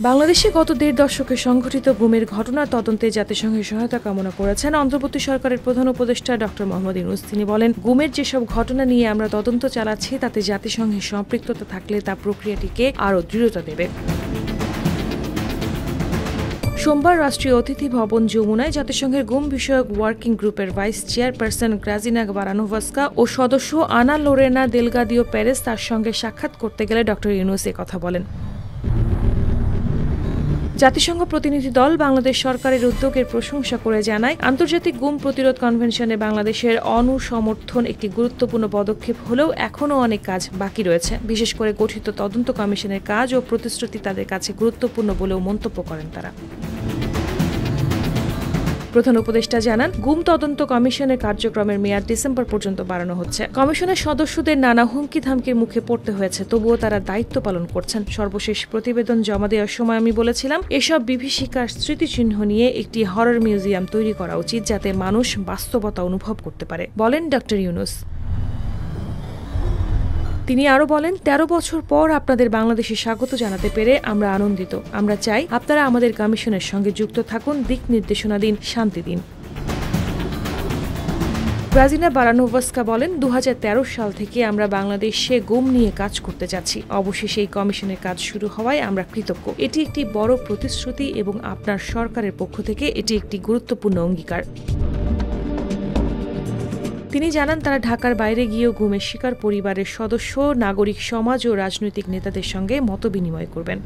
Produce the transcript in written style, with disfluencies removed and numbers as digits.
বাংলাদেশে গত ১.৫ দশকে সংঘটিত গুমের ঘটনার তদন্তে জাতিসংঘের সহায়তা কামনা করেছেন অন্তর্বর্তী সরকারের প্রধান উপদেষ্টা ড. মোহাম্মদ ইউনূস। তিনি বলেন, গুমের যেসব ঘটনা নিয়ে আমরা তদন্ত চালাচ্ছি তাতে জাতিসংঘের সম্পৃক্ততা থাকলে তা প্রক্রিয়াটিকে আরও দৃঢ়তা দেবে। সোমবার রাষ্ট্রীয় অতিথি ভবন যমুনায় জাতিসংঘের গুম বিষয়ক ওয়ার্কিং গ্রুপের ভাইস চেয়ারপারসন গ্রাজিনা বারানোভস্কা ও সদস্য আনা লোরেনা দেলগাদিও পেরেজ তার সঙ্গে সাক্ষাৎ করতে গেলে ড. ইউনূস কথা বলেন। জাতিসংঘ প্রতিনিধি দল বাংলাদেশ সরকারের উদ্যোগের প্রশংসা করে জানায়, আন্তর্জাতিক গুম প্রতিরোধ কনভেনশনে বাংলাদেশের অনুসমর্থন একটি গুরুত্বপূর্ণ পদক্ষেপ হলেও এখনও অনেক কাজ বাকি রয়েছে। বিশেষ করে গঠিত তদন্ত কমিশনের কাজ ও প্রতিশ্রুতি তাদের কাছে গুরুত্বপূর্ণ বলেও মন্তব্য করেন তারা। প্রধান উপদেষ্টা জানান, গুম তদন্ত কমিশনের কার্যক্রমের মেয়াদ ডিসেম্বর পর্যন্ত বাড়ানো হচ্ছে। কমিশনের সদস্যদের নানা হুমকি ধামকির মুখে পড়তে হয়েছে, তবুও তারা দায়িত্ব পালন করছেন। সর্বশেষ প্রতিবেদন জমা দেওয়ার সময় আমি বলেছিলাম, এসব বিভীষিকার স্মৃতিচিহ্ন নিয়ে একটি হরর মিউজিয়াম তৈরি করা উচিত, যাতে মানুষ বাস্তবতা অনুভব করতে পারে, বলেন ড. ইউনূস। তিনি আরও বলেন, ১৩ বছর পর আপনাদের বাংলাদেশে স্বাগত জানাতে পেরে আমরা আনন্দিত। আমরা চাই আপনারা আমাদের কমিশনের সঙ্গে যুক্ত থাকুন, দিক নির্দেশনা দিন, শান্তি দিন। গ্রাজিনা বারানোভস্কা বলেন, ২০১৩ সাল থেকে আমরা বাংলাদেশে গুম নিয়ে কাজ করতে যাচ্ছি। অবশেষে এই কমিশনের কাজ শুরু হওয়ায় আমরা কৃতজ্ঞ। এটি একটি বড় প্রতিশ্রুতি এবং আপনার সরকারের পক্ষ থেকে এটি একটি গুরুত্বপূর্ণ অঙ্গীকার। তিনি জানান, তারা ঢাকার বাইরে গিয়েও গুমের শিকার পরিবারের সদস্য, নাগরিক সমাজ ও রাজনৈতিক নেতাদের সঙ্গে মতবিনিময় করবেন।